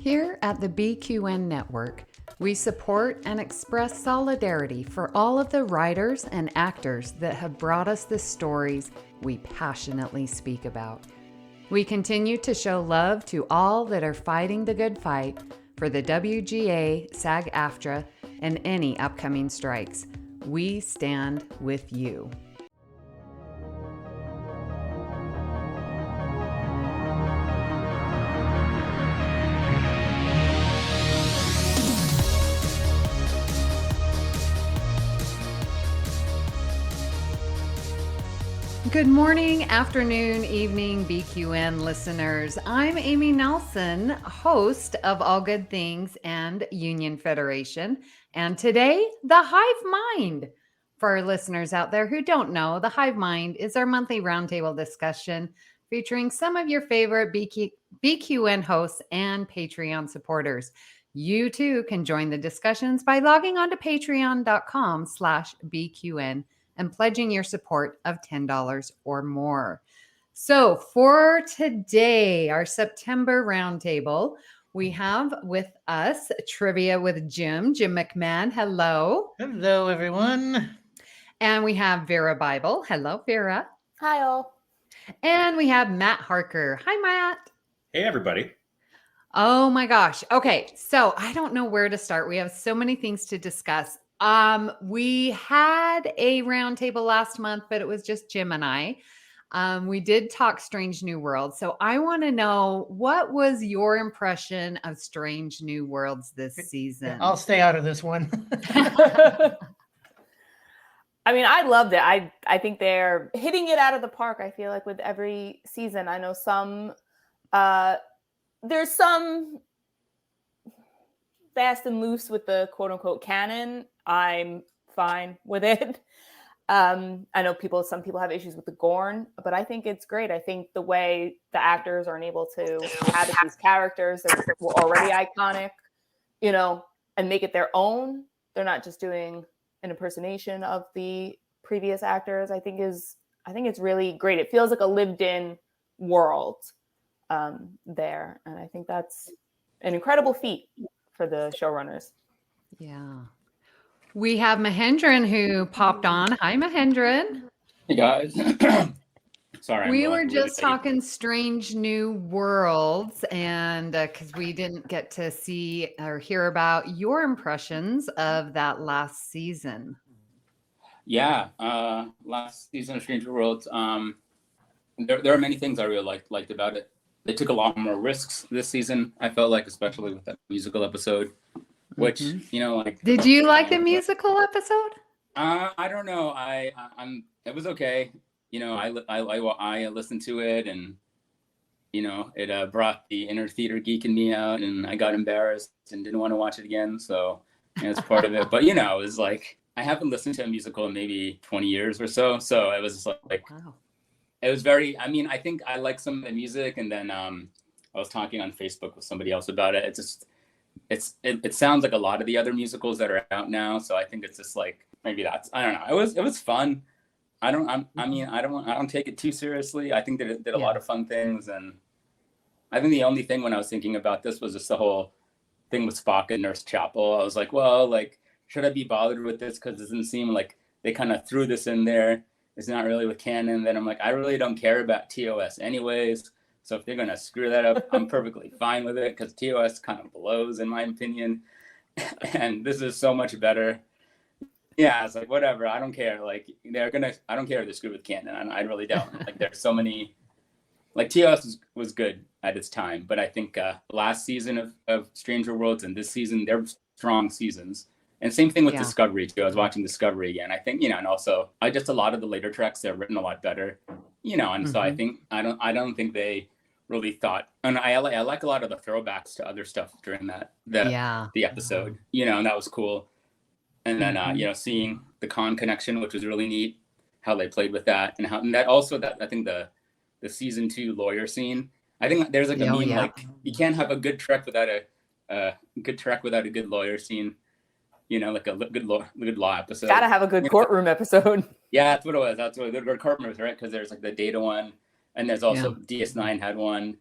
Here at the BQN Network, we support and express solidarity for all of the writers and actors that have brought us the stories we passionately speak about. We continue to show love to all that are fighting the good fight for the WGA, SAG-AFTRA, and any upcoming strikes. We stand with you. Good morning, afternoon, evening, BQN listeners. I'm Amy Nelson, host of All Good Things and Union Federation. And today, the Hive Mind. For our listeners out there who don't know, the Hive Mind is our monthly roundtable discussion featuring some of your favorite BQN hosts and Patreon supporters. You too can join the discussions by logging on to patreon.com/BQN and pledging your support of $10 or more. So for today, our September roundtable, we have with us Trivia with Jim McMahon. Hello. Hello, everyone. And we have Vera Bible. Hello, Vera. Hi, all. And we have Matt Harker. Hi, Matt. Hey, everybody. Oh my gosh. Okay. So I don't know where to start. We have so many things to discuss. We had a roundtable last month, but it was just Jim and I. We did talk Strange New Worlds. So I want to know, what was your impression of Strange New Worlds this season? I'll stay out of this one. I mean, I loved it. I think they're hitting it out of the park, I feel like, with every season. I know there's some fast and loose with the quote unquote canon. I'm fine with it. I know some people have issues with the Gorn, but I think it's great. I think the way the actors are able to inhabit these characters that were already iconic, and make it their own. They're not just doing an impersonation of the previous actors. I think it's really great. It feels like a lived-in world there, and I think that's an incredible feat for the showrunners. Yeah. We have Mahendran who popped on. Hi, Mahendran. Hey, guys. Sorry. We were just talking Strange New Worlds, and because we didn't get to see or hear about your impressions of that last season. Yeah. Last season of Strange New Worlds. There are many things I really liked about it. They took a lot more risks this season, I felt like, especially with that musical episode. Which, Did you like the musical episode? I don't know. It was okay. I listened to it, and it brought the inner theater geek in me out, and I got embarrassed and didn't want to watch it again. So it's part of it. But it was like, I haven't listened to a musical in maybe 20 years or so. So it was like, wow. It was very. I mean, I think I like some of the music, and then I was talking on Facebook with somebody else about it. It sounds like a lot of the other musicals that are out now, so I think it's just like, maybe that's, I don't know. It was fun. I don't take it too seriously. I think that it did a lot of fun things, and I think the only thing when I was thinking about this was just the whole thing with Spock and Nurse Chapel. I was like, well, like, should I be bothered with this, because it doesn't seem like they kind of threw this in there. It's not really with canon. Then I'm like, I really don't care about TOS anyways. So if they're going to screw that up, I'm perfectly fine with it, because TOS kind of blows, in my opinion. And this is so much better. Yeah, it's like, whatever. I don't care. Like, I don't care if they screw with canon. I really don't. Like, there's so many, like, TOS was good at its time. But I think last season of Stranger Worlds and this season, they're strong seasons. And same thing with Discovery, too. I was watching Discovery again. I think, and also, a lot of the later tracks, they're written a lot better, and so I think, I don't think they really thought, and I like a lot of the throwbacks to other stuff during the episode, and that was cool. And then, seeing the Khan connection, which was really neat, how they played with that, and that also, that I think the season 2 lawyer scene, I think there's like a meme, like, you can't have a good trek without a good lawyer scene. Like a good law episode. Gotta have a good courtroom episode. Yeah, that's what it was. That's what the courtroom was, right? Because there's like the Data one, and there's also DS9 had one.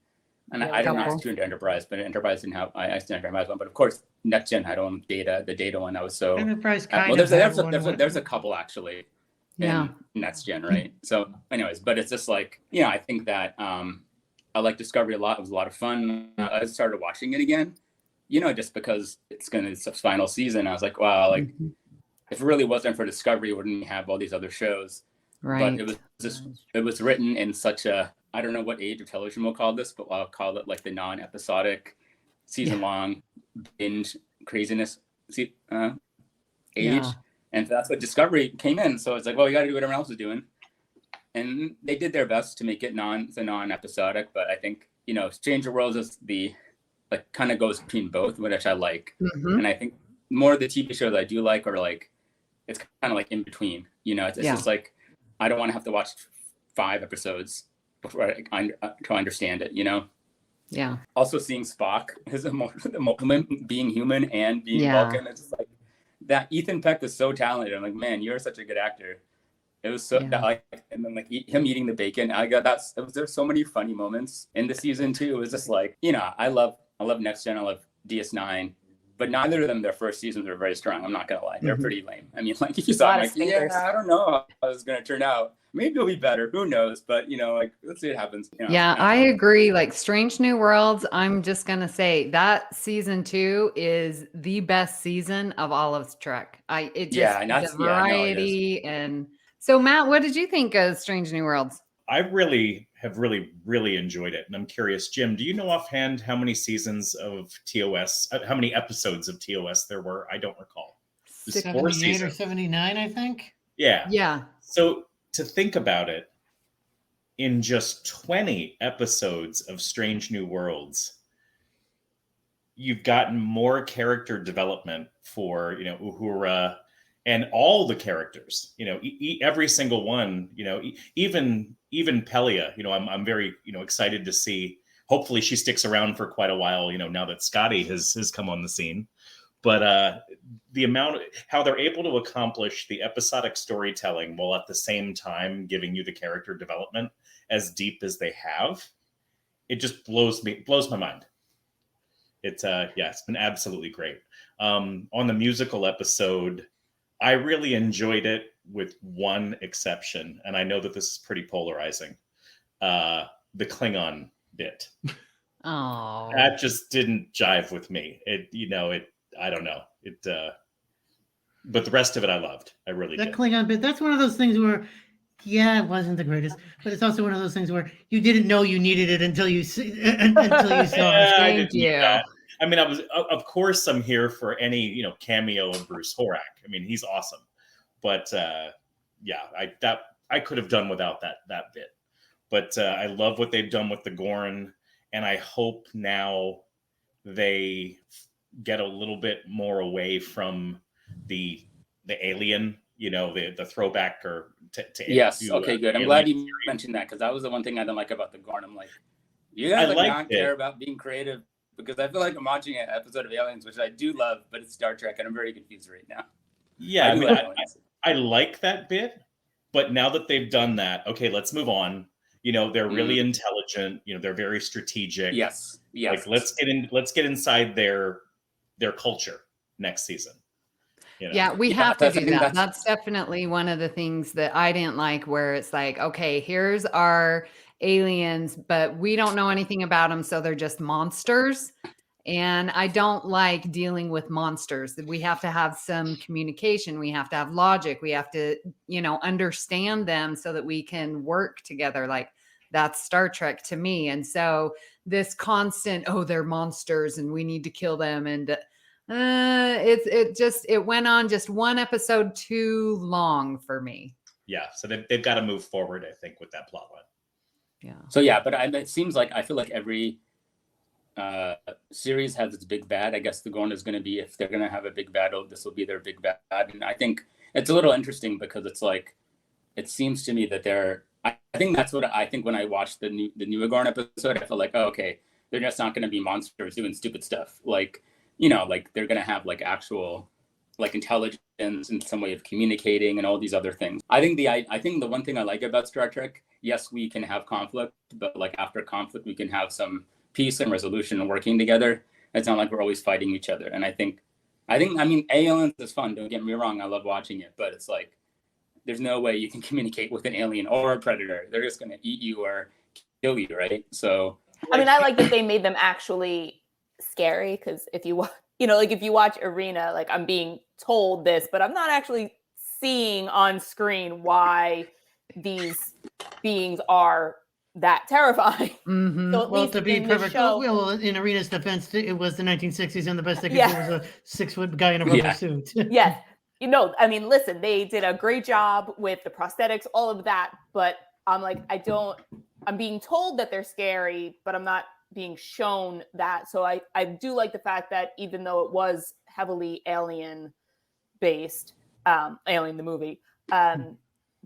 And Yeah, I don't know couple. how to tune into Enterprise, but Enterprise didn't have, I still Enterprise one. But of course, Next Gen had on Data, the Data one. I was so, Enterprise kind well, of there's a couple actually Yeah. in Next Gen, right? So anyways, but it's just like, I think that I like Discovery a lot. It was a lot of fun. I started watching it again, just because it's a final season. I was like, wow, like Mhm. if it really wasn't for Discovery, wouldn't we have all these other shows? Right. But it was written in such a, I don't know what age of television we'll call this, but I'll call it like the non-episodic, season-long binge craziness age. Yeah. And that's what Discovery came in. So it's like, well, we got to do what everyone else is doing. And they did their best to make it non-episodic. But I think, Stranger Worlds is the, like, kind of goes between both, which I like. Mhm. And I think more of the TV shows I do like are like, it's kind of like in between, it's just like, I don't want to have to watch 5 episodes before to understand it, Yeah. Also seeing Spock, the moment being human and being Vulcan, it's just like that. Ethan Peck is so talented. I'm like, man, you're such a good actor. It was so and then like him eating the bacon. There's so many funny moments in the season too. It was just like, I love Next Gen. I love DS9. But neither of them, their first seasons were very strong. I'm not going to lie. They're pretty lame. I mean, like, if you saw it, like, I don't know how it's going to turn out. Maybe it'll be better. Who knows? But, like, let's see what happens. I agree. Like Strange New Worlds, I'm just going to say that season 2 is the best season of all of Trek. The variety. And so, Matt, what did you think of Strange New Worlds? I have really enjoyed it. And I'm curious, Jim, do you know offhand how many seasons of TOS, how many episodes of TOS there were? I don't recall. 78 or 79, I think. Yeah. Yeah. So to think about it, in just 20 episodes of Strange New Worlds, you've gotten more character development for, Uhura and all the characters, every single one, even Pelia, I'm very, excited to see. Hopefully she sticks around for quite a while, now that Scotty has come on the scene. But the amount, how they're able to accomplish the episodic storytelling while at the same time giving you the character development as deep as they have, it just blows my mind. It's been absolutely great. On the musical episode, I really enjoyed it with one exception, and I know that this is pretty polarizing. The Klingon bit. Oh. That just didn't jive with me. I don't know. But the rest of it I loved. I really did. That Klingon bit, that's one of those things where, it wasn't the greatest, but it's also one of those things where you didn't know you needed it until you saw it. Thank you. I mean, of course, I'm here for any, cameo of Bruce Horak. I mean, he's awesome. But I could have done without that bit. But I love what they've done with the Gorn, and I hope now they get a little bit more away from the alien, the throwback or to yes. Okay, good. I'm glad you mentioned that, because that was the one thing I didn't like about the Gorn. I'm like, you guys not care about being creative. Because I feel like I'm watching an episode of Aliens, which I do love, but it's Star Trek, and I'm very confused right now. Yeah, I like that bit, but now that they've done that, okay, let's move on. They're really intelligent. They're very strategic. Yes. Like let's get inside their culture next season. Yeah, we have to do that. That's definitely one of the things that I didn't like, where it's like, okay, here's our aliens, but we don't know anything about them, so they're just monsters. And I don't like dealing with monsters. We have to have some communication. We have to have logic. We have to, understand them so that we can work together. Like, that's Star Trek to me. And so this constant, they're monsters and we need to kill them. And it went on just one episode too long for me. Yeah. So they've got to move forward, I think, with that plot line. Yeah. So but it seems like, I feel like every series has its big bad. I guess the Gorn is going to be, if they're going to have a big bad, this will be their big bad. And I think it's a little interesting, because it's like, it seems to me that I think that's what I think when I watched the new Gorn episode. I felt like, okay, they're just not going to be monsters doing stupid stuff. Like, like they're going to have like actual like intelligence and some way of communicating and all these other things. I think the one thing I like about Star Trek, yes, we can have conflict, but like after conflict, we can have some peace and resolution and working together. It's not like we're always fighting each other. And I mean, aliens is fun. Don't get me wrong. I love watching it, but it's like, there's no way you can communicate with an alien or a predator. They're just going to eat you or kill you, right? So, I mean, I like that they made them actually scary, because if you if you watch Arena, like, I'm being told this, but I'm not actually seeing on screen why these beings are that terrifying. Mm-hmm. So at Well, least to be in the perfect, show, well, in Arena's defense, it was the 1960s, and the best they could Yeah. do was a 6-foot guy in a rubber Yeah. suit. yes, I mean, listen, they did a great job with the prosthetics, all of that, but I'm like, I'm being told that they're scary, but I'm not being shown that. So I do like the fact that even though it was heavily alien based, Alien the movie,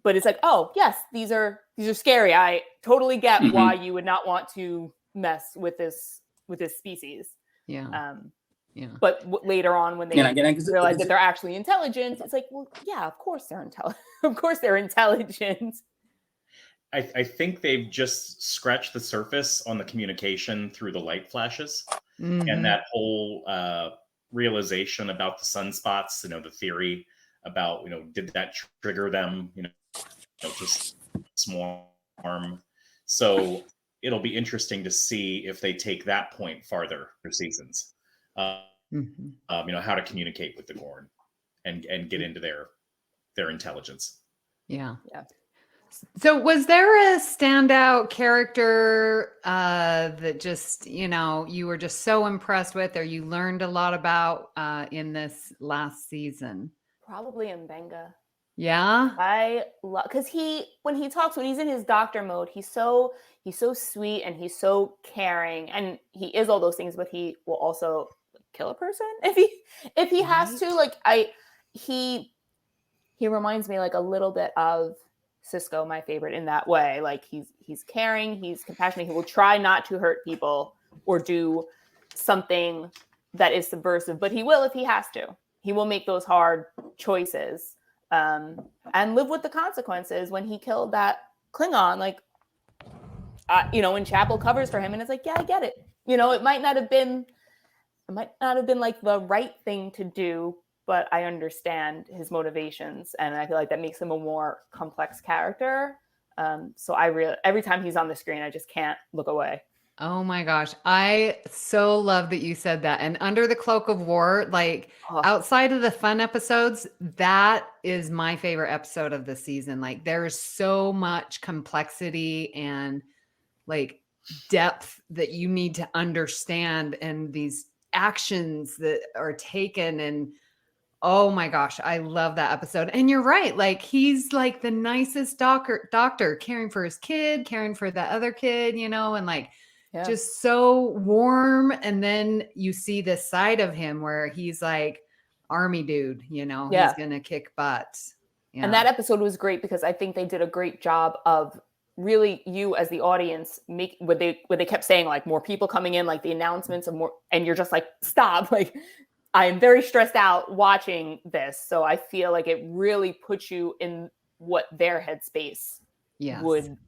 but it's like, oh yes, these are scary. I totally get Mhm. why you would not want to mess with this species. Yeah. Yeah. But later on, when they realize that they're actually intelligent, it's like, well, yeah, of course they're intelligent. Of course they're intelligent. I think they've just scratched the surface on the communication through the light flashes Mhm. and that whole realization about the sunspots, the theory about, did that trigger them, to swarm. So it'll be interesting to see if they take that point farther for seasons. Mhm. How to communicate with the Gorn and get into their intelligence. Yeah. Yeah. So was there a standout character that just, you were just so impressed with, or you learned a lot about in this last season? Probably Mbenga. Yeah. I love, because when he's in his doctor mode, he's so sweet and he's so caring, and he is all those things, but he will also kill a person if he has to. Like, he reminds me like a little bit of Cisco, my favorite, in that way. Like, he's caring, he's compassionate, he will try not to hurt people or do something that is subversive, but he will if he has to. He will make those hard choices and live with the consequences. When he killed that Klingon, like, when Chapel covers for him, and it's like, yeah, I get it. It might not have been like the right thing to do, but I understand his motivations, and I feel like that makes him a more complex character. So every time he's on the screen, I just can't look away. Oh my gosh. I so love that you said that. And Under the Cloak of War, like, outside of the fun episodes, that is my favorite episode of the season. Like, there's so much complexity and like depth that you need to understand, and these actions that are taken. And oh my gosh, I love that episode. And you're right. Like, he's like the nicest doctor caring for his kid, caring for the other kid, and like, Yeah. just so warm. And then you see this side of him where he's like army dude, he's going to kick butt. Yeah. And that episode was great because I think they did a great job of really, you as the audience, make what they kept saying, like, more people coming in, like the announcements of more, and you're just like, stop. Like, I am very stressed out watching this. So I feel like it really puts you in what their headspace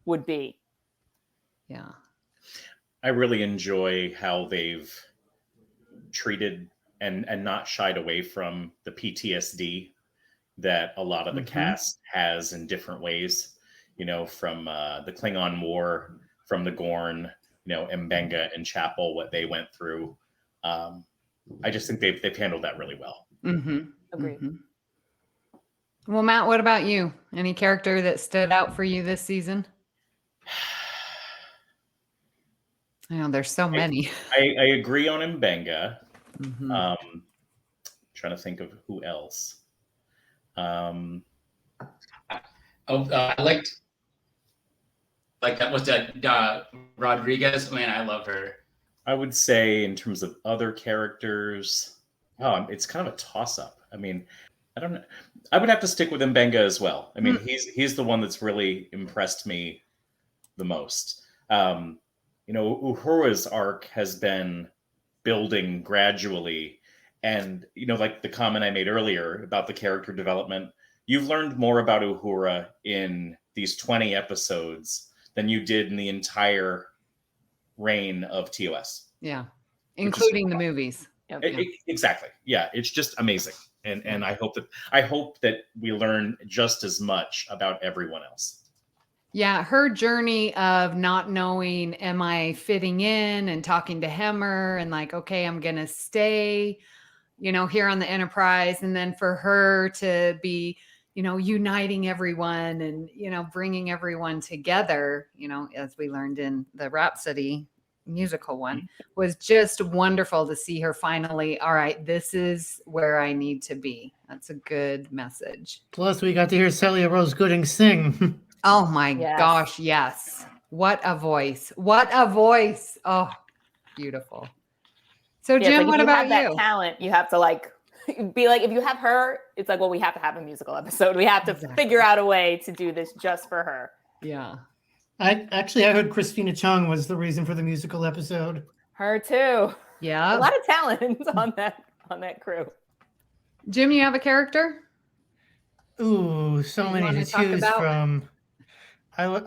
would be. Yeah. I really enjoy how they've treated and not shied away from the PTSD that a lot of the cast has in different ways, from the Klingon War, from the Gorn, Mbenga and Chapel, what they went through. I just think they've handled that really well. Mm-hmm. Agreed. Mm-hmm. Well, Matt, what about you? Any character that stood out for you this season? I know there's so many. I agree on Mbenga. Mm-hmm. Trying to think of who else. I liked that was Rodriguez. Man, I love her. I would say in terms of other characters, it's kind of a toss-up. I mean, I don't know. I would have to stick with Mbenga as well. I mean, he's the one that's really impressed me the most. Uhura's arc has been building gradually, and like the comment I made earlier about the character development, you've learned more about Uhura in these 20 episodes than you did in the entire reign of TOS. Yeah. Including the movies. Exactly. Yeah, it's just amazing. And I hope that we learn just as much about everyone else. Yeah, her journey of not knowing, am I fitting in, and talking to Hemmer and like, okay, I'm going to stay, here on the Enterprise. And then for her to be, uniting everyone and, bringing everyone together, as we learned in the Rhapsody musical one, was just wonderful to see her finally, all right, this is where I need to be. That's a good message. Plus, we got to hear Celia Rose Gooding sing. Oh my gosh, yes. What a voice. What a voice. Oh, beautiful. So Jim, what about you? If you have that talent, you have to be like, if you have her, it's like, well, we have to have a musical episode. We have to figure out a way to do this just for her. Yeah. I heard Christina Chung was the reason for the musical episode. Her too. Yeah. A lot of talent on that crew. Jim, you have a character? Ooh, so many to choose from. I would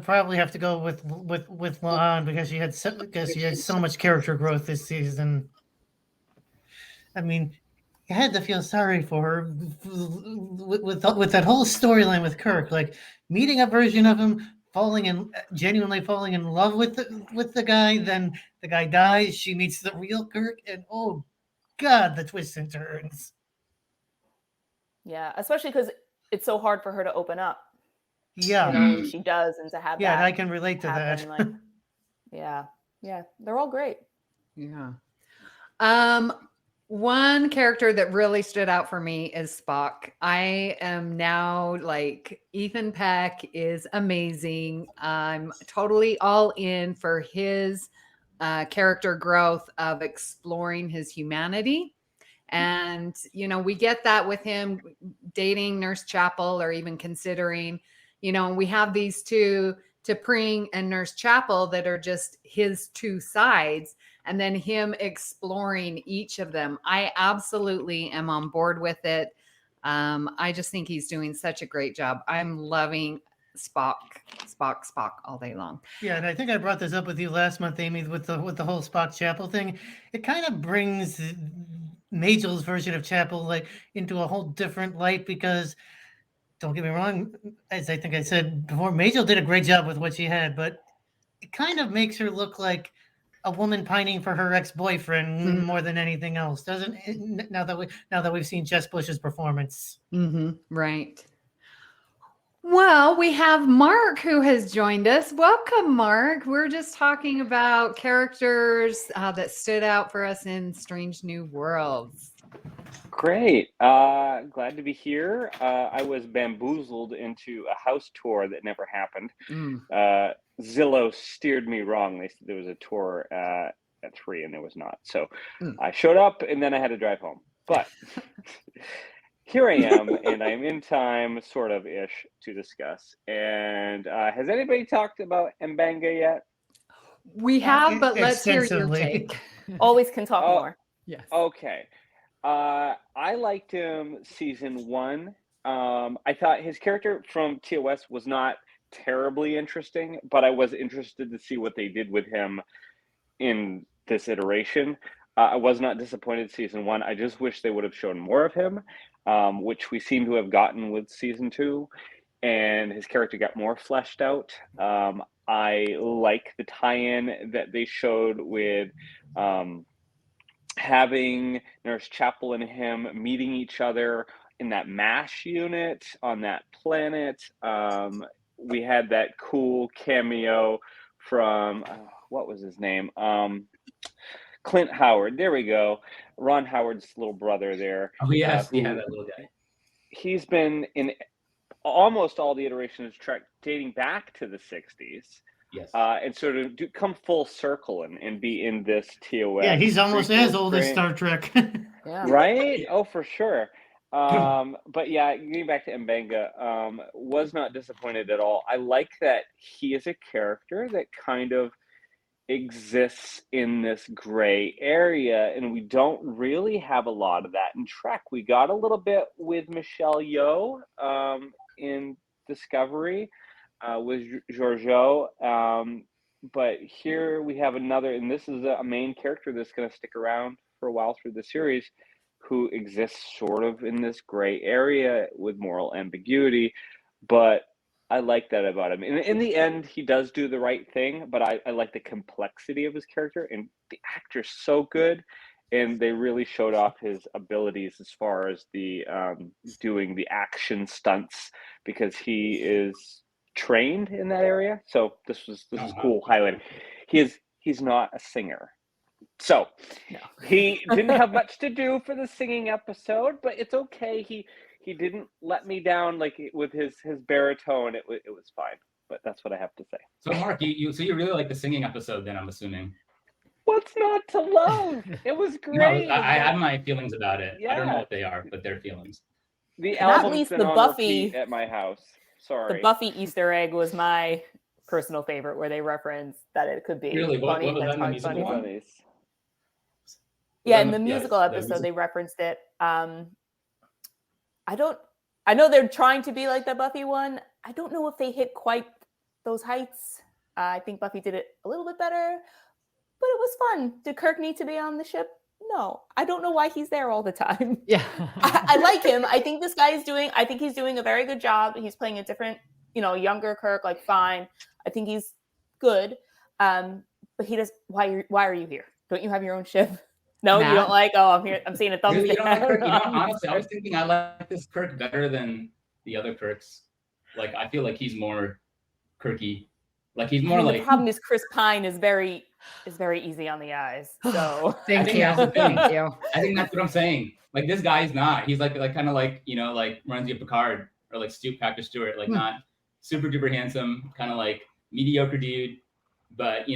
probably have to go with La'an because she had so much character growth this season. I mean, you had to feel sorry for her with that whole storyline with Kirk, like meeting a version of him, genuinely falling in love with the guy. Then the guy dies. She meets the real Kirk, and oh God, the twists and turns. Yeah, especially because it's so hard for her to open up. Yeah, she does, and to have and I can relate to that. Yeah, they're all great. Yeah. One character that really stood out for me is Spock. I am now like, Ethan Peck is amazing. I'm totally all in for his character growth of exploring his humanity. And, we get that with him dating Nurse Chapel, or even considering, we have these two, T'Pring and Nurse Chapel, that are just his two sides, and then him exploring each of them. I absolutely am on board with it. I just think he's doing such a great job. I'm loving Spock all day long. Yeah, and I think I brought this up with you last month, Amy, with the whole Spock Chapel thing. It kind of brings Majel's version of Chapel into a whole different light, because don't get me wrong, as I think I said before, Majel did a great job with what she had, but it kind of makes her look like a woman pining for her ex-boyfriend more than anything else, doesn't it? Now that we've seen Jess Bush's performance. Right. Well, we have Mark who has joined us. Welcome, Mark. We're just talking about characters that stood out for us in Strange New Worlds. Great. Glad to be here. I was bamboozled into a house tour that never happened. Zillow steered me wrong. They said there was a tour at 3 and there was not. So I showed up and then I had to drive home. But here I am, and I'm in time, sort of ish, to discuss. And has anybody talked about M'Benga yet? We have, but let's hear your take. Always can talk more. Yes. Okay. I liked him season 1. I thought his character from TOS was not terribly interesting, but I was interested to see what they did with him in this iteration. I was not disappointed season 1. I just wish they would have shown more of him, which we seem to have gotten with season 2, and his character got more fleshed out. I like the tie-in that they showed with having Nurse Chapel and him meeting each other in that MASH unit on that planet. We had that cool cameo from, what was his name? Clint Howard. There we go. Ron Howard's little brother there. Oh, yes. Yeah, that little guy. He's been in almost all the iterations of Trek dating back to the 60s. Yes. And sort of come full circle and be in this TOS. Yeah, he's almost as old as Star Trek. Yeah. Right? Oh, for sure. But yeah, getting back to M'Benga, was not disappointed at all. I like that he is a character that kind of exists in this gray area, and we don't really have a lot of that in Trek. We got a little bit with Michelle Yeoh in Discovery with Giorgio, but here we have another, and this is a main character that's going to stick around for a while through the series, who exists sort of in this gray area with moral ambiguity. But I like that about him. In the end, he does do the right thing, but I like the complexity of his character, and the actor's so good, and they really showed off his abilities as far as the doing the action stunts, because he is trained in that area. So this is cool highlighting. He's not a singer. So he didn't have much to do for the singing episode, but it's okay. He didn't let me down like with his baritone. It was fine. But that's what I have to say. So Mark, you really like the singing episode then, I'm assuming. What's not to love? It was great. No, I had my feelings about it. Yeah. I don't know what they are, but they're feelings. The Not album's least been the on Buffy repeat at my house. Sorry. The Buffy Easter egg was my personal favorite, where they reference that it could be Really? What funny. was that in the That's musical one? Bunnies. Yeah, in the musical episode, they referenced it. I know they're trying to be like the Buffy one. I don't know if they hit quite those heights. I think Buffy did it a little bit better, but it was fun. Did Kirk need to be on the ship? No. I don't know why he's there all the time. Yeah. I like him. I think this guy I think he's doing a very good job. He's playing a different, younger Kirk, like fine. I think he's good. But he does, why are you here? Don't you have your own ship? No, Matt? You don't like, I'm here. I'm seeing a thumbs Really? down. Honestly, I was thinking I like this Kirk better than the other Kirks. Like, I feel like he's more Kirky. Like, he's more like... The problem is Chris Pine is very easy on the eyes. So Thank you. Thank you. I think that's what I'm saying. Like, this guy's not. He's like kind of like, like reminds me of Picard or like Patrick Stewart. Like, not super duper handsome, kind of like mediocre dude. But,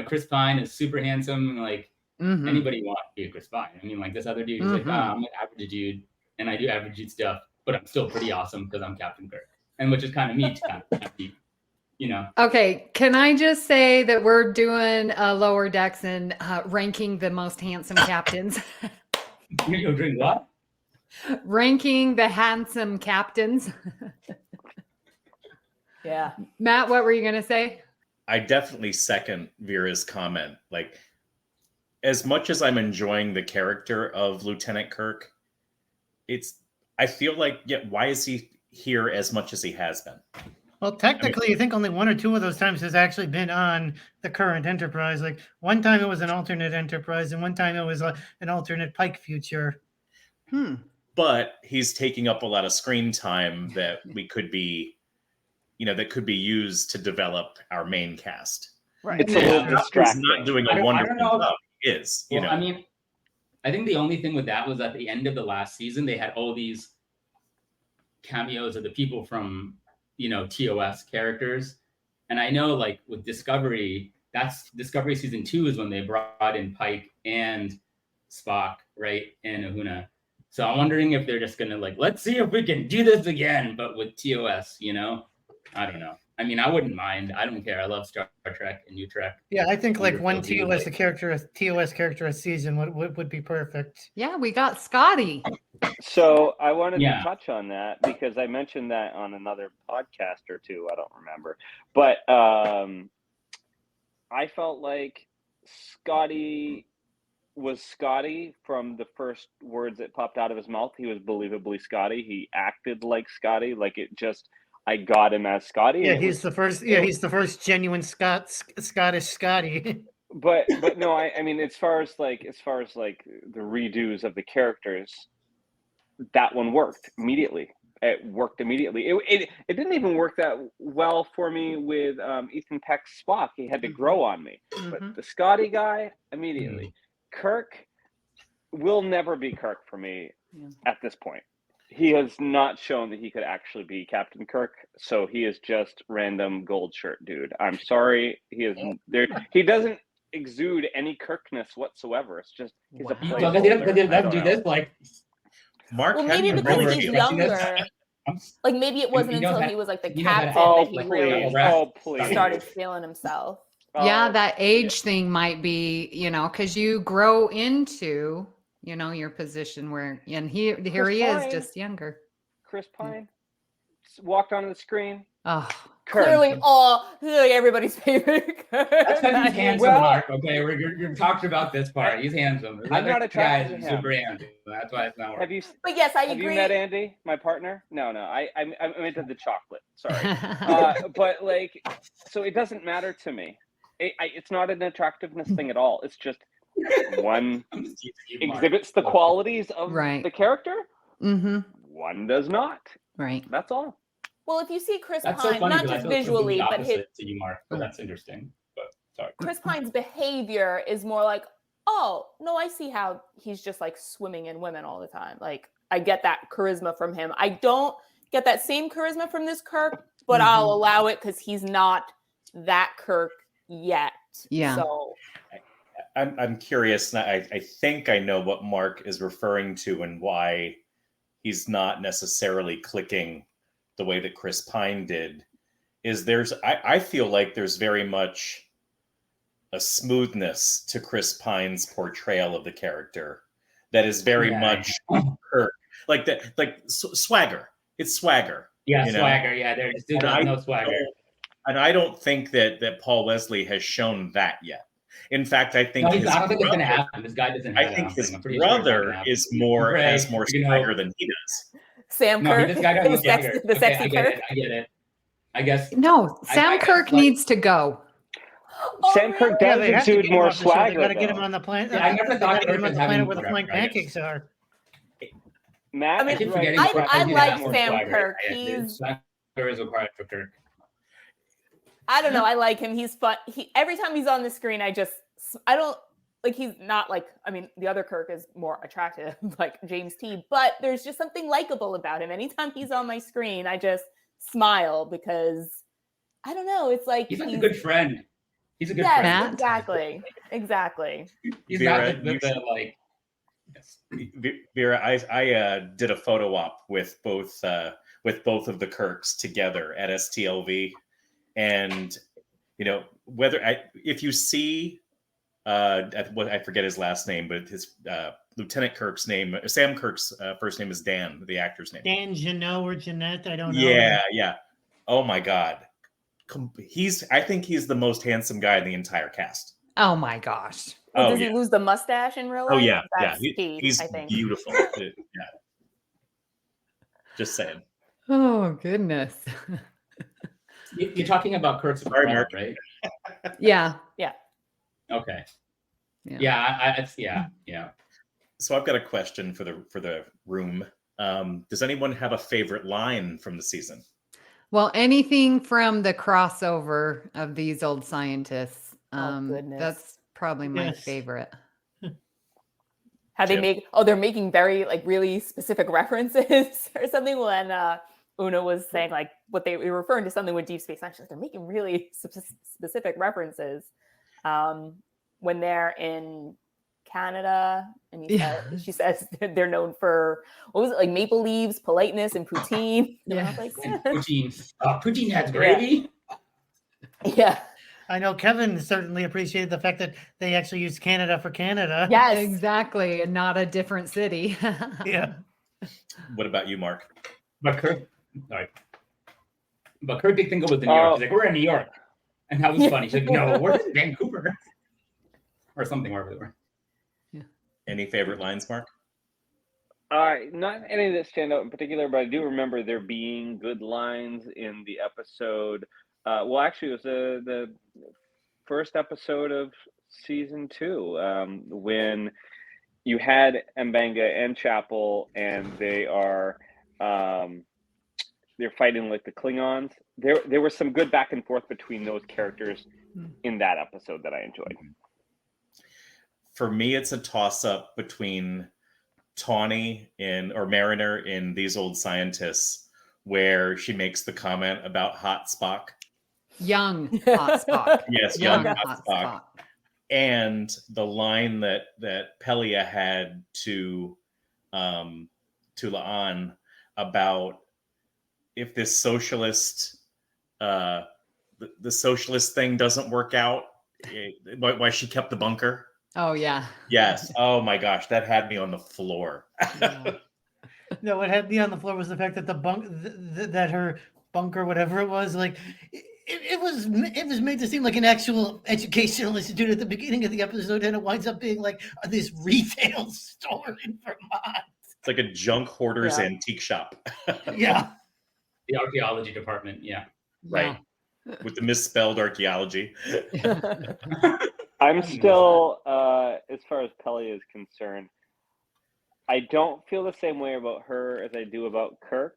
Chris Pine is super handsome. And like, anybody want to be a Chris Pine. I mean, like this other dude is like, I'm an average dude and I do average dude stuff, but I'm still pretty awesome because I'm Captain Kirk. And which is kind of me, kind of deep. Okay, can I just say that we're doing Lower Decks and ranking the most handsome captains? You're doing what? Ranking the handsome captains. Yeah. Matt, what were you going to say? I definitely second Vera's comment. Like, as much as I'm enjoying the character of Lieutenant Kirk, I feel like, why is he here as much as he has been? Well, technically, I think only one or two of those times has actually been on the current Enterprise. Like one time it was an alternate Enterprise, and one time it was an alternate Pike future. But he's taking up a lot of screen time that we could be, that could be used to develop our main cast. Right. It's a little distracting. He's not doing a wonderful job. He is. I mean, I think the only thing with that was at the end of the last season, they had all these cameos of the people from TOS characters. And I know like with Discovery, that's Discovery season 2 is when they brought in Pike and Spock, right? And Uhura. So I'm wondering if they're just gonna let's see if we can do this again, but with TOS, I don't know. I mean, I wouldn't mind. I don't care. I love Star Trek and New Trek. Yeah, I think one TOS character a season would be perfect. Yeah, we got Scotty. So I wanted to touch on that because I mentioned that on another podcast or two. I don't remember. But I felt like Scotty was Scotty from the first words that popped out of his mouth. He was believably Scotty. He acted like Scotty. Like it just, I got him as Scotty. Yeah, he's the first. Yeah, he's the first genuine Scottish Scotty. But no, I mean, as far as like the redos of the characters, that one worked immediately. It worked immediately. It didn't even work that well for me with Ethan Peck's Spock. He had to grow on me. But the Scotty guy, immediately. Kirk will never be Kirk for me at this point. He has not shown that he could actually be Captain Kirk, so he is just random gold shirt dude. I'm sorry, he is there. He doesn't exude any Kirkness whatsoever. It's just he's a player. They doesn't do this like Mark. Well, maybe because he's younger. Like maybe it wasn't until he was like the captain that he really started feeling himself. Yeah, that age thing might be, because you grow into, your position where, and here he is, just younger. Chris Pine walked onto the screen. Oh, clearly everybody's favorite Kirk. That's because he's handsome, Well- Mark. Okay, you're talking about this part. He's handsome. The I'm other not attracted guy is to him. super handsome. That's why it's not Have working. you But yes, I have agree. you met Andy, my partner? No. I'm into the chocolate. Sorry. But like, so it doesn't matter to me. It's not an attractiveness thing at all. It's just one I'm just teasing you, Mark. exhibits the qualities of Right. the character. Mm-hmm. One does not. Right. That's all. Well, if you see Chris That's so Pine, funny not because I just feel visually, completely but his opposite to you, Mark. But that's interesting. But sorry. Chris Pine's behavior is more like, oh no, I see how he's just like swimming in women all the time. Like I get that charisma from him. I don't get that same charisma from this Kirk, but I'll allow it because he's not that Kirk yet. Yeah. So I'm curious. And I think I know what Mark is referring to and why he's not necessarily clicking the way that Chris Pine did. I feel like there's very much a smoothness to Chris Pine's portrayal of the character that is very much Kirk, like that, like swagger. It's swagger. Yeah, you know? swagger. Yeah, there's no swagger. And I don't think that Paul Wesley has shown that yet. In fact, I think I don't think it's going to happen. This guy doesn't have I think that. his I'm pretty sure it's not brother gonna happen. is more Right. has more You know. swagger than he does. Sam No, Kirk, this guy doesn't the look younger. sexy, the sexy I get Kirk. it. I get it. I guess. No, Sam I Kirk like- needs to go. Oh, Sam Kirk Yeah, does they have to exude get him more off the show. They swagger. got to get him though. on the planet. Yeah, I never They thought gotta get him Kirk on the was planet having where the flying swagger, I guess. pancakes are. Matt, I mean, is keep right. forgetting I Swagger like has more Sam swagger. Kirk. Swagger is required for Kirk. I don't know. I like him. He's fun. Every time he's on the screen, I don't like. He's not like. I mean, the other Kirk is more attractive, like James T. But there's just something likable about him. Anytime he's on my screen, I just smile because I don't know. It's like He's like a good friend. He's a good yes, friend. Matt? exactly. He's Vera, not the like. Yes. Vera, I did a photo op with both of the Kirks together at STLV, and if you see I forget his last name, but his Lieutenant Kirk's name, Sam Kirk's first name is Dan, the actor's name. Dan Jeannot or Jeanette, I don't know. Yeah. Oh my God, I think he's the most handsome guy in the entire cast. Oh my gosh. Well, Oh, does yeah. he lose the mustache in real life? Oh yeah, That's yeah. key, He's I think. beautiful. Yeah. Just saying. Oh goodness. You're talking about Kirk's Sorry, brother, Mark. right? Yeah. Okay. Yeah. Yeah. So I've got a question for the room. Does anyone have a favorite line from the season? Well, anything from the crossover of these old scientists. Goodness. That's probably my Yes. favorite. How they Jim? they're making very like really specific references or something when Una was saying like what they were referring to something with Deep Space Nine. She's like, they're making really specific references when they're in Canada, and she says they're known for what was it, like maple leaves, politeness, and poutine. And I was like, And poutine. Poutine has gravy. yeah. I know Kevin certainly appreciated the fact that they actually used Canada for Canada. Yes. Exactly. And not a different city. Yeah. What about you, Mark? But Kirk did think it was in New York. She's like, we're in New York. And that was funny. She's like, no, we're in Vancouver. Or something, wherever they were. Any favorite lines, Mark? Not any that stand out in particular, but I do remember there being good lines in the episode. Well, actually, it was the first episode of season 2 when you had M'Benga and Chapel, and they are they're fighting like the Klingons. There was some good back and forth between those characters in that episode that I enjoyed. For me, it's a toss-up between Tawny or Mariner in These Old Scientists, where she makes the comment about hot Spock. Young hot Spock. Yes, Young young hot hot Spock. Spock. And the line that Pelia had to La'an about if this socialist the socialist thing doesn't work out, why she kept the bunker. Oh yeah. Yes. Oh my gosh, that had me on the floor. No, what had me on the floor was the fact that the bunk that her bunker, whatever it was. Like it was made to seem like an actual educational institute at the beginning of the episode, and it winds up being like this retail store in Vermont. It's like a junk hoarder's antique shop. Yeah. The archaeology department, yeah. Right. With the misspelled archaeology. I'm still, as far as Pelly is concerned, I don't feel the same way about her as I do about Kirk,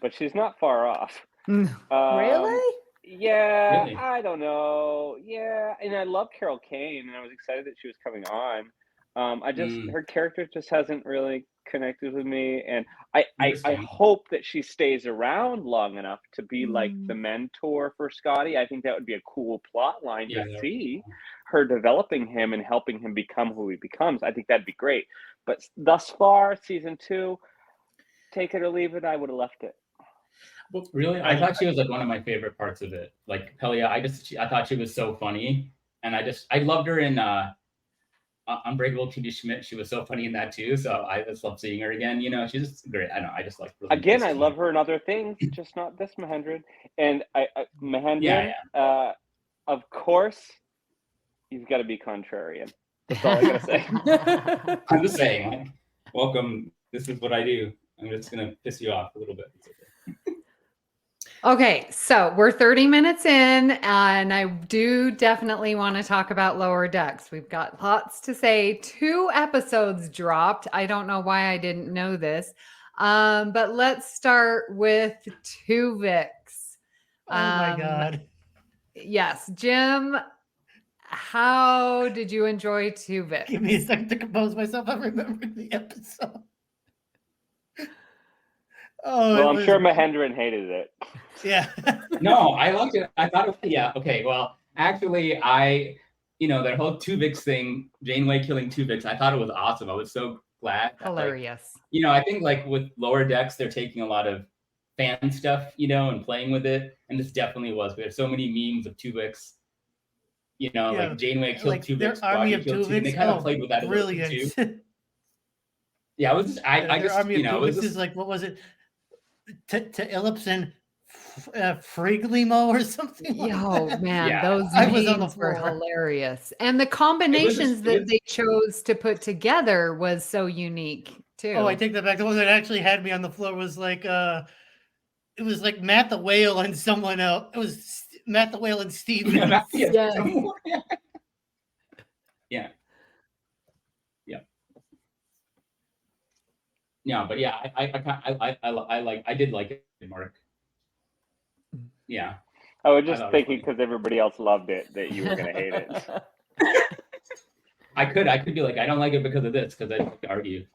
but she's not far off. Really? Yeah, Really? I don't know. Yeah, and I love Carol Kane, and I was excited that she was coming on. I just her character just hasn't really connected with me, and I hope that she stays around long enough to be like the mentor for Scotty. I think that would be a cool plot line to see her developing him and helping him become who he becomes. I think that'd be great. But thus far, season 2, take it or leave it, I would have left it. Well, really, I thought she was like one of my favorite parts of it. Like Pelia, I thought she was so funny, and I loved her in Unbreakable Kimmy Schmidt. She was so funny in that too. So I just love seeing her again. You know, she's just great. I know. I just like. Really again, I love her in other things, just not this Mahendran. And Mahendran, of course, you've got to be contrarian. That's all I gotta say. I'm just saying, like, welcome. This is what I do. I'm just gonna piss you off a little bit. It's okay. Okay, so we're 30 minutes in, and I do definitely want to talk about Lower Decks. We've got lots to say. 2 episodes dropped. I don't know why I didn't know this, but let's start with Tuvix. Oh my God. Yes, Jim, how did you enjoy Tuvix? Give me a second to compose myself. I remembered the episode. Oh, well, I'm sure Mahendran hated it. Yeah. No, I loved it. I thought, okay. Well, actually, that whole Tuvix thing, Janeway killing Tuvix, I thought it was awesome. I was so glad. Hilarious. I think like with Lower Decks, they're taking a lot of fan stuff, and playing with it. And this definitely was. We had so many memes of Tuvix. Like Janeway killed Tuvix, army of killed Tuvix. They kind of played with that a little bit too. Yeah, it was just, I just, army of it was Tuvix just, is like, what was it? To Ellipse and Friglimo or something. Yo, man, Yeah. those I was on the names were floor. hilarious. And the combinations that they chose to put together was so unique too. Oh, I take that back. The one that actually had me on the floor was like it was like Matt the Whale and someone else. It was Matt the Whale and Steve. Yeah. Yeah, but yeah, I did like it, Mark. Yeah. I was just thinking because everybody else loved it that you were gonna hate it. I could be like, I don't like it because of this, because I like to argue,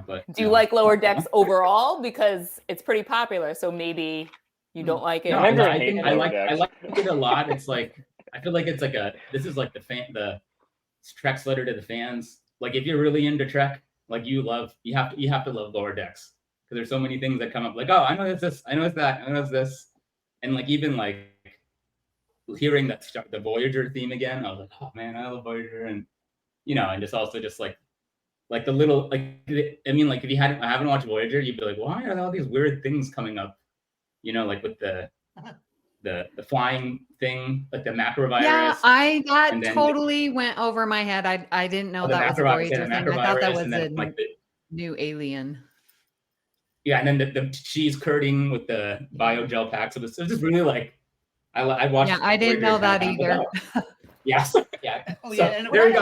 but do you like Lower Decks overall? Because it's pretty popular, so maybe you don't like it. No, I think I like it a lot. It's like, I feel like it's like this is like the Trek's letter to the fans. Like if you're really into Trek, like you have to love Lower Decks, because there's so many things that come up. Like, oh, I know it's this, I know it's that, I know it's this, and like even like hearing the Voyager theme again, I was like, oh man, I love Voyager, and and just also just like the little like if you haven't watched Voyager, you'd be like, why are all these weird things coming up? Like with the flying thing, like the macrovirus. Yeah, that totally went over my head. I didn't know that was a Voyager thing. I thought that was a new alien. Yeah, and then the cheese curding with the biogel packs. It was just really like I watched. Yeah, I didn't know that either. Yes. Yeah. Oh yeah, so, there you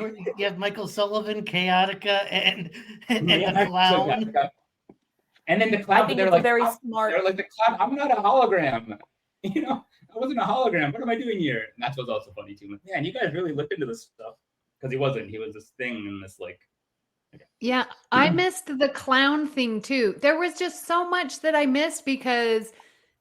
go. You have Michael Sullivan, Chaotica, and the clown. And then the cloud, they're like, very smart. They're like, the cloud, I'm not a hologram. I wasn't a hologram. What am I doing here? And that's what's also funny too. Man, you guys really looked into this stuff, because he wasn't. He was this thing in this like. Okay. Yeah, I missed the clown thing too. There was just so much that I missed because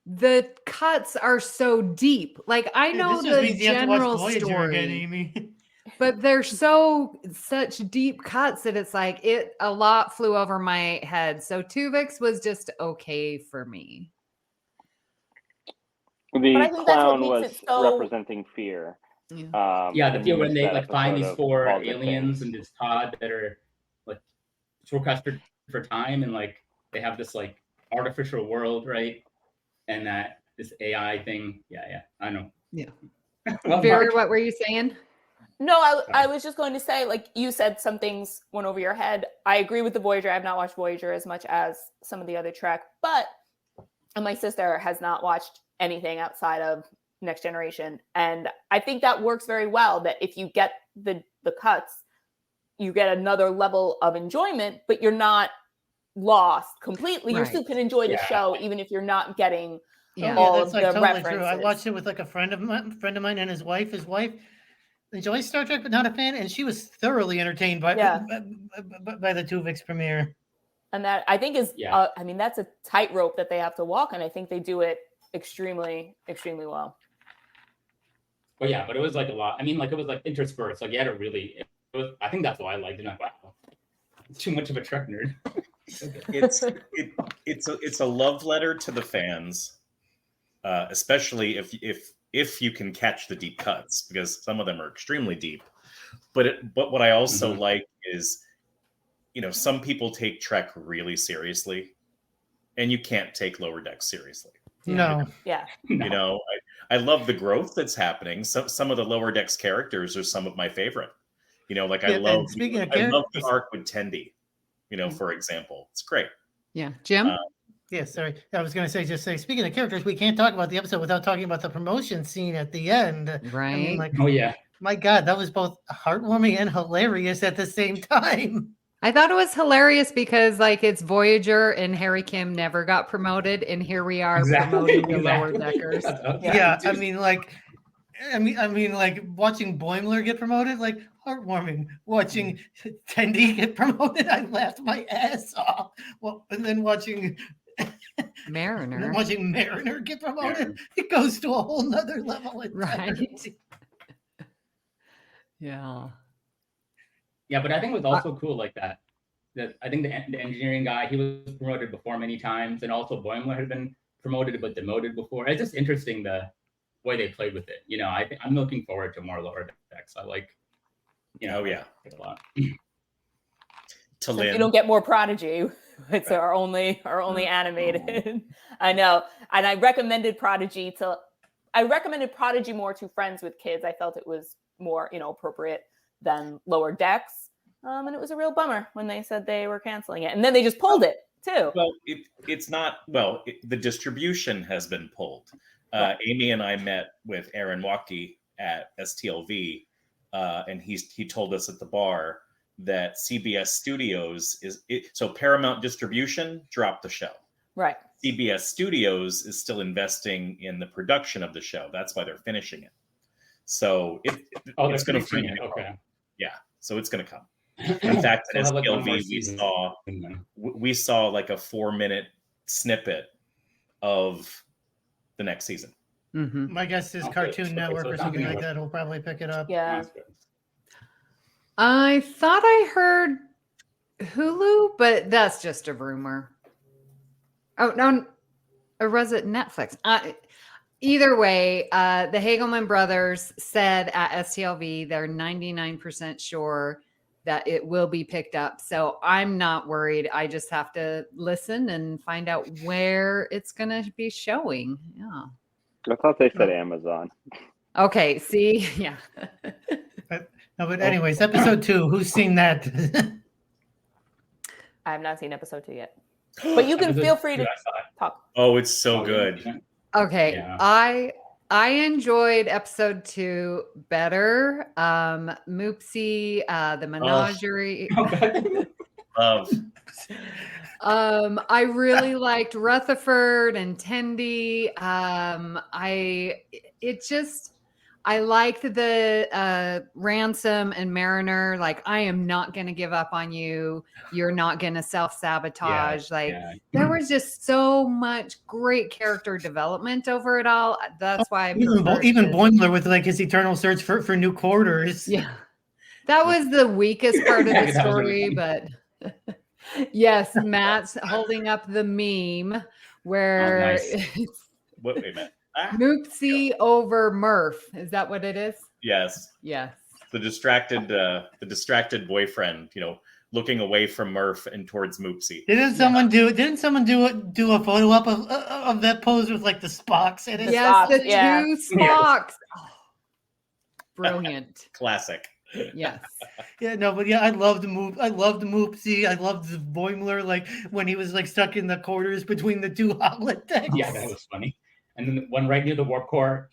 the cuts are so deep. Like I know the general story. Again, Amy. But they're such deep cuts that it's like a lot flew over my head. So Tuvix was just okay for me. The clown was representing fear. Yeah, the fear when they like find these 4 aliens and this pod that are like sequestered for time, and like they have this like artificial world, right? And that this AI thing. Yeah, I know. Yeah. Well, Vera, Mark, what were you saying? No, I was just going to say, like you said, some things went over your head. I agree with the Voyager. I've not watched Voyager as much as some of the other Trek, but my sister has not watched anything outside of Next Generation. And I think that works very well, that if you get the cuts, you get another level of enjoyment, but you're not lost completely. You still can enjoy the show, even if you're not getting all that's of like the totally references. true. I watched it with like a friend of mine and his wife. His wife enjoys Star Trek, but not a fan, and she was thoroughly entertained by the Tuvix premiere. And that, I think, is I mean, that's a tightrope that they have to walk, and I think they do it extremely, extremely well. But it was like a lot. I mean, like it was like interspersed. Like you had to really. I think that's why I liked it. Like, wow, it's too much of a Trek nerd. It's a love letter to the fans, especially if you can catch the deep cuts, because some of them are extremely deep. But what I also like is, some people take Trek really seriously, and you can't take Lower Decks seriously. No. Yeah. I love the growth that's happening. Some of the Lower Decks characters are some of my favorite. I love the arc with Tendi, for example. It's great. Yeah. Jim? Sorry. I was going to say, speaking of characters, we can't talk about the episode without talking about the promotion scene at the end. Right. I mean, Oh, yeah. My God, that was both heartwarming and hilarious at the same time. I thought it was hilarious because it's Voyager and Harry Kim never got promoted, and here we are promoting the lower deckers. Yeah, I mean, watching Boimler get promoted, heartwarming. Watching Tendi get promoted, I laughed my ass off. Well, and then watching Mariner get promoted, it goes to a whole nother level. Right. Yeah. Yeah, but I think it was also cool like that. I think the engineering guy, he was promoted before many times, and also Boimler had been promoted but demoted before. It's just interesting the way they played with it. I'm looking forward to more Lower Decks. I like, it a lot. So if you don't get more Prodigy, it's our only animated. I know, and I recommended Prodigy more to friends with kids. I felt it was more appropriate than Lower Decks. And it was a real bummer when they said they were canceling it. And then they just pulled it, too. Well, it's not... Well, the distribution has been pulled. Amy and I met with Aaron Wachtke at STLV, and he told us at the bar that CBS Studios so Paramount Distribution dropped the show. Right. CBS Studios is still investing in the production of the show. That's why they're finishing it. So it's going to finish it. Okay. Yeah, so it's going to come. In fact, at STLV, we saw like a 4-minute snippet of the next season. Mm-hmm. My guess is Cartoon Network or something like that will probably pick it up. Yeah. I thought I heard Hulu, but that's just a rumor. Oh, no. Or was it Netflix? Either way, the Hagelman brothers said at STLV they're 99% sure that it will be picked up. So I'm not worried. I just have to listen and find out where it's going to be showing. Yeah. I thought they said Amazon. Okay. See? Yeah. But anyways, episode 2, who's seen that? I have not seen episode 2 yet. But you can feel free to talk. Oh, it's so good. Okay. Yeah. I enjoyed episode 2 better. Moopsie, the menagerie. Love. I really liked Rutherford and Tendi. I liked the Ransom and Mariner. I am not going to give up on you. You're not going to self-sabotage. There was just so much great character development over it all. That's why even Boimler with his eternal search for new quarters. Yeah. That was the weakest part of the story, but yes, Matt's holding up the meme where Wait a minute. Moopsie over Murph. Is that what it is? Yes. Yes. The distracted boyfriend, looking away from Murph and towards Moopsy. Didn't someone do a photo up of that pose with like the Spocks in it? Yes, the yeah. two Spocks. Oh, brilliant. Classic. Yes. Yeah, no, but yeah, I loved Moopsy. I loved the Boimler, like when he was like stuck in the quarters between the two holodecks. Yeah, that was funny. And then the one right near the warp core.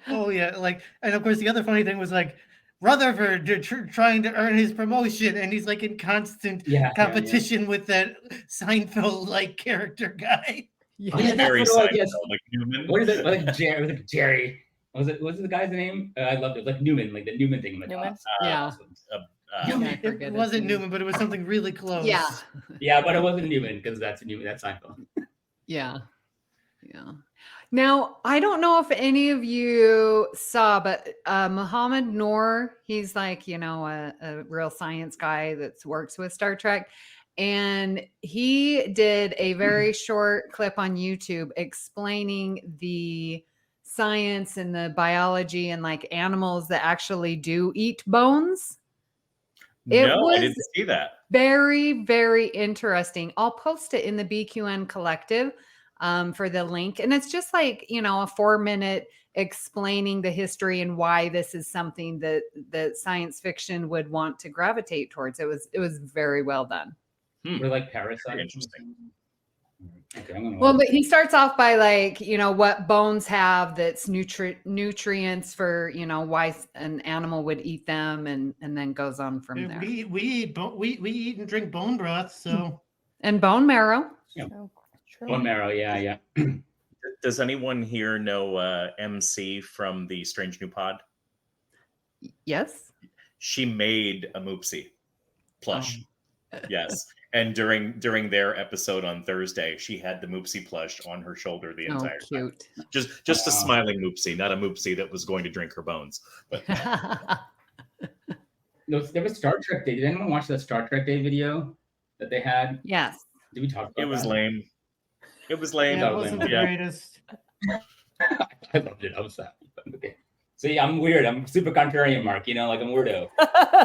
Oh yeah, like, and of course the other funny thing was like Rutherford trying to earn his promotion, and he's like in constant competition with that Seinfeld like character guy. Yeah. Yeah, Very that's what Seinfeld, it was. like Newman. What is it? Like Jerry? Was it Jerry? Was it the guy's name? I loved it. Like Newman, like the Newman thing. Newman? Yeah. It wasn't Newman, but it was something really close. Yeah. Yeah, but it wasn't Newman because that's Newman. That's Seinfeld. Yeah. Yeah. Now, I don't know if any of you saw, but Mohammed Noor, he's like, a real science guy that works with Star Trek. And he did a very short clip on YouTube explaining the science and the biology and like animals that actually do eat bones. I didn't see that. Very, very interesting. I'll post it in the BQN Collective for the link. And it's just like, a 4-minute explaining the history and why this is something that science fiction would want to gravitate towards. It was very well done. We're like parasites. Very interesting. Okay, I'm gonna Well, but he starts off by like, what bones have that's nutrients for, why an animal would eat them, and then goes on from there. We eat and drink bone broth, so And bone marrow. Yeah. Oh, true. Bone marrow, yeah. Does anyone here know MC from the Strange New Pod? Yes. She made a Moopsy plush. Yes. And during their episode on Thursday, she had the Moopsy plush on her shoulder the entire time. Cute. Just a smiling Moopsy, not a Moopsy that was going to drink her bones. But No, there was Star Trek Day. Did anyone watch that Star Trek Day video that they had? Yes. Did we talk about it was that? lame. It was lame. yeah, it wasn't the greatest. I loved it. I was happy. Okay. See, I'm weird. I'm super contrarian, Mark. Like I'm weirdo.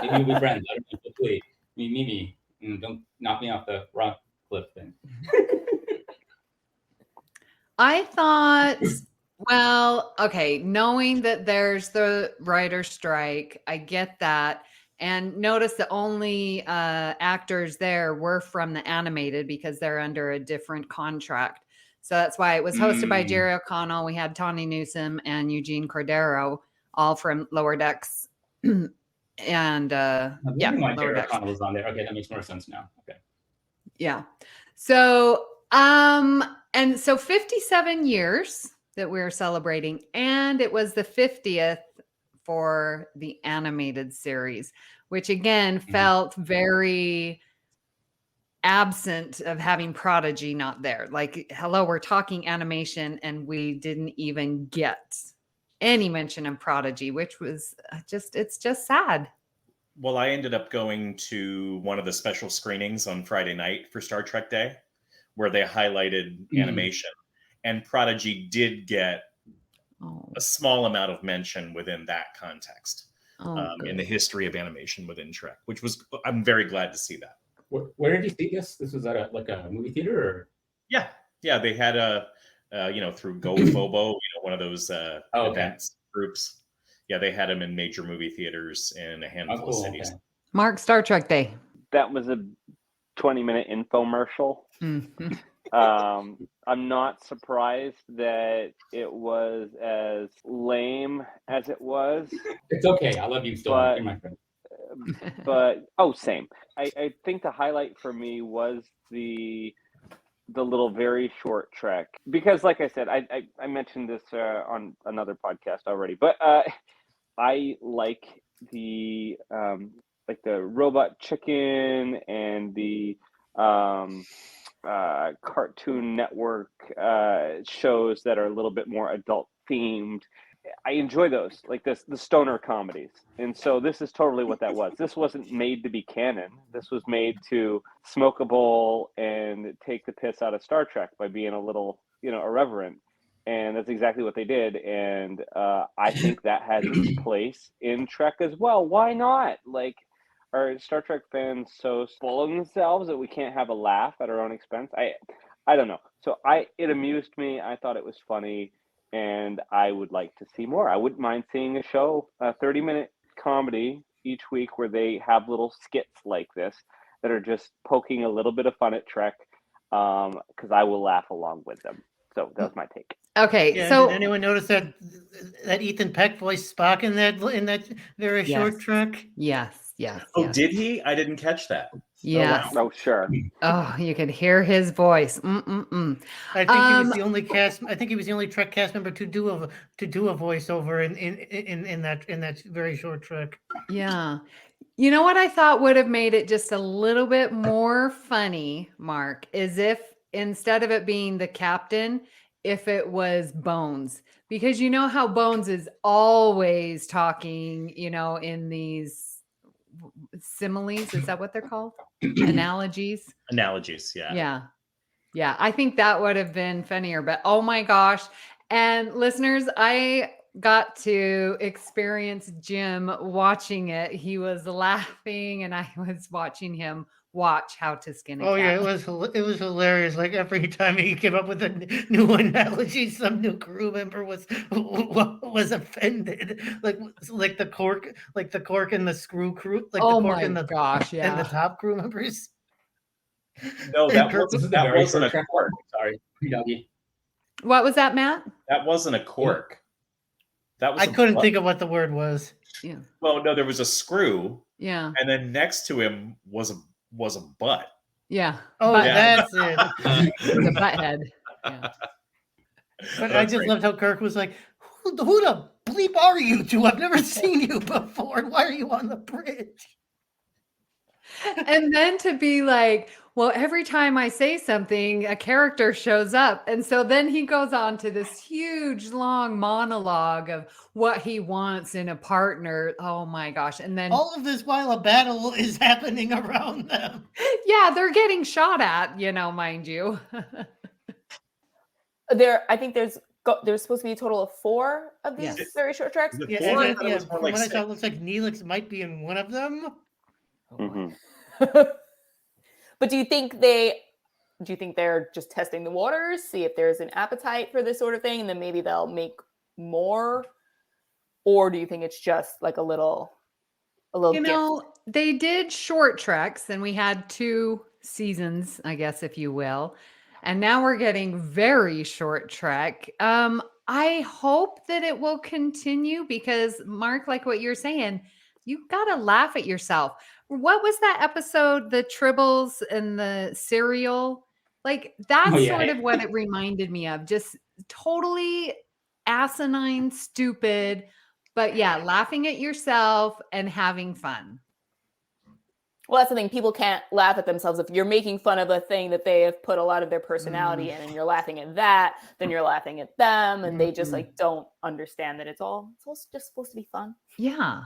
Maybe we'll be friends. I don't know. Hopefully. Me. Don't knock me off the rock cliff thing. I thought, well, okay, knowing that there's the writer's strike, I get that. And notice the only actors there were from the animated because they're under a different contract. So that's why it was hosted by Jerry O'Connell. We had Tawny Newsome and Eugene Cordero, all from Lower Decks. And Lower Decks was on there. Okay, that makes more sense now. Okay. Yeah. So and so 57 years that we're celebrating, and it was the 50th for the animated series, which again felt very absent of having Prodigy not there. Like, hello, we're talking animation and we didn't even get any mention of Prodigy, which was it's just sad. Well, I ended up going to one of the special screenings on Friday night for Star Trek Day, where they highlighted animation, and Prodigy did get a small amount of mention within that context in the history of animation within Trek, which was, I'm very glad to see that. Where did you see this? This was at a movie theater, or? Yeah, they had through GoFobo, one of those events groups. Yeah, they had them in major movie theaters in a handful of cities. Okay. Mark, Star Trek Day. That was a 20-minute infomercial. Mm-hmm. I'm not surprised that it was as lame as it was. It's okay. I love you still. You're my friend. But same. I think the highlight for me was the little very short trek, because like I said, I mentioned this on another podcast already, but I like the robot chicken and the Cartoon Network shows that are a little bit more adult themed. I enjoy those, like the stoner comedies. And so this is totally what that was. This wasn't made to be canon. This was made to smoke a bowl and take the piss out of Star Trek by being a little, irreverent. And that's exactly what they did. And I think that has its place in Trek as well. Why not? Like, are Star Trek fans so full of themselves that we can't have a laugh at our own expense? I don't know. So it amused me. I thought it was funny, and I would like to see more. I wouldn't mind seeing a show, a 30-minute comedy each week where they have little skits like this that are just poking a little bit of fun at Trek, because I will laugh along with them. So that's my take. Okay, Yeah, so did anyone notice that Ethan Peck voiced Spock in that very short Trek? Yes. Oh, yes. did he? I didn't catch that. Yes. Oh, sure. Oh, you could hear his voice. I think he was the only cast. I think he was the only Trek cast member to do a voiceover in that very short Trek. Yeah. You know what I thought would have made it just a little bit more funny, Mark, is if instead of it being the captain, if it was Bones, because you know how Bones is always talking, in these similes, is that what they're called? Analogies. Yeah. Yeah, I think that would have been funnier, but oh my gosh. And listeners, I got to experience Jim watching it. He was laughing and I was watching him watch How to Skin a Cat. Oh yeah, it was hilarious. Like every time he came up with a new analogy, some new crew member was offended. Like the cork and the screw crew. Like oh the cork my and the gosh, yeah. and the top crew members. No, that Very wasn't a short cork. Sorry, Dougie. What was that, Matt? That wasn't a cork. That was. I couldn't think of what the word was. Yeah. Well, no, there was a screw. Yeah. And then next to him was a butt. Yeah. Oh, that's it. The butt head. Yeah. But I just loved how Kirk was like, who the bleep are you two? I've never seen you before. Why are you on the bridge? And then to be like, well, every time I say something, a character shows up. And so then he goes on to this huge, long monologue of what he wants in a partner. Oh my gosh. And then all of this while a battle is happening around them. Yeah, they're getting shot at, mind you. I think there's supposed to be a total of 4 of these very short tracks. Yeah, from what I saw, it looks like Neelix might be in one of them. Mm-hmm. But do you think they're just testing the waters, see if there's an appetite for this sort of thing, and then maybe they'll make more? Or do you think it's just like a little gift? They did short treks, and we had 2 seasons, I guess, if you will. And now we're getting very short trek. I hope that it will continue because, Mark, like what you're saying, you got to laugh at yourself. What was that episode? The Tribbles and the cereal? Like, that's sort of what it reminded me of. Just totally asinine, stupid, but yeah, laughing at yourself and having fun. Well, that's the thing. People can't laugh at themselves. If you're making fun of a thing that they have put a lot of their personality in and you're laughing at that, then you're laughing at them. And they just don't understand that it's just supposed to be fun. Yeah.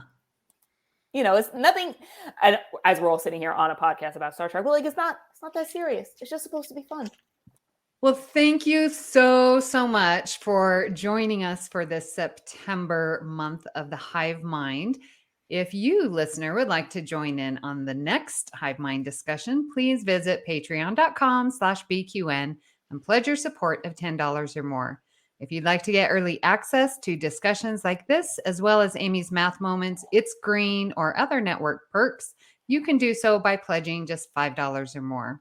It's nothing. And as we're all sitting here on a podcast about Star Trek, it's not that serious. It's just supposed to be fun. Well, thank you so much for joining us for this September month of the Hive Mind. If you, listener, would like to join in on the next Hive Mind discussion, please visit patreon.com/BQN and pledge your support of $10 or more. If you'd like to get early access to discussions like this, as well as Amy's Math Moments, It's Green, or other network perks, you can do so by pledging just $5 or more.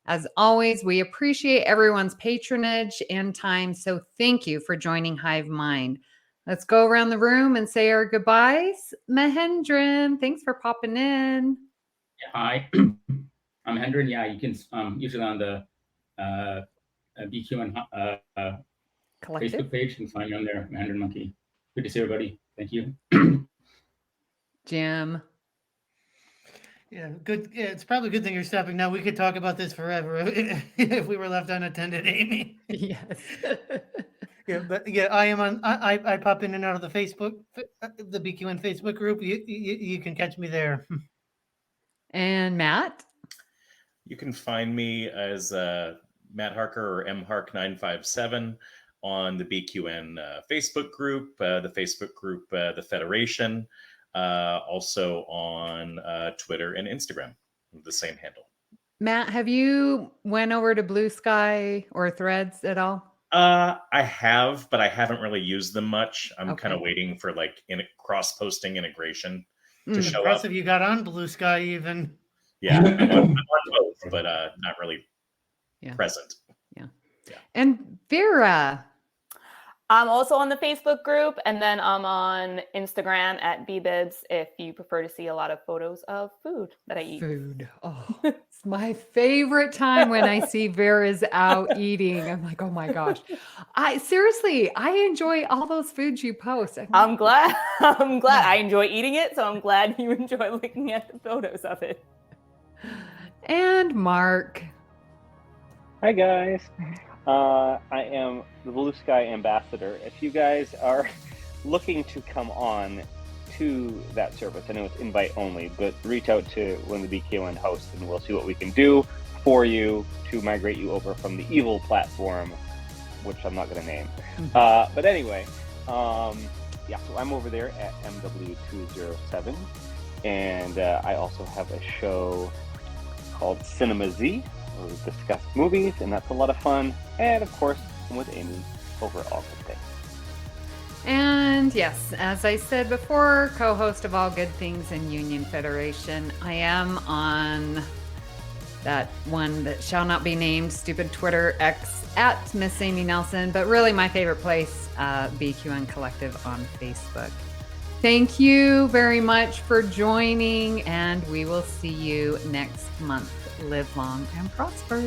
As always, we appreciate everyone's patronage and time, so thank you for joining Hive Mind. Let's go around the room and say our goodbyes. Mahendran, thanks for popping in. Hi, I'm Mahendran. Yeah, you can usually on the BQN Facebook page. You can find me on there, Mahendran Monkey. Good to see everybody. Thank you. Jim. Yeah, good. Yeah, it's probably a good thing you're stopping now. We could talk about this forever if we were left unattended, Amy. Yes. Yeah, but yeah, I am on. I pop in and out of the Facebook, the BQN Facebook group. You can catch me there. And Matt, you can find me as Matt Harker or mhark957 on the BQN Facebook group, the Facebook group, the Federation. also on Twitter and Instagram, the same handle. Matt, have you went over to Blue Sky or Threads at all? I have, but I haven't really used them much. I'm kind of waiting for like cross-posting integration to show up. Impressive, you got on Blue Sky even. Yeah, I'm on both, but not really present. Yeah. And Vera. I'm also on the Facebook group, and then I'm on Instagram at bbibs if you prefer to see a lot of photos of food that I eat. Food. Oh, it's my favorite time when I see Vera's out eating. I'm like, oh my gosh. I enjoy all those foods you post. I'm glad. I enjoy eating it, so I'm glad you enjoy looking at the photos of it. And Mark. Hi guys. I am the Blue Sky ambassador. If you guys are looking to come on to that service, I know it's invite only, but reach out to one of the BQN hosts and we'll see what we can do for you to migrate you over from the evil platform, which I'm not going to name. But anyway, so I'm over there at MW207, and I also have a show called Cinema Z, where we discuss movies, and that's a lot of fun. And of course, I'm with Amy over All Good Things. And yes, as I said before, co-host of All Good Things in Union Federation. I am on that one that shall not be named, stupid Twitter X at Miss Amy Nelson, but really my favorite place, BQN Collective on Facebook. Thank you very much for joining, and we will see you next month. Live long and prosper.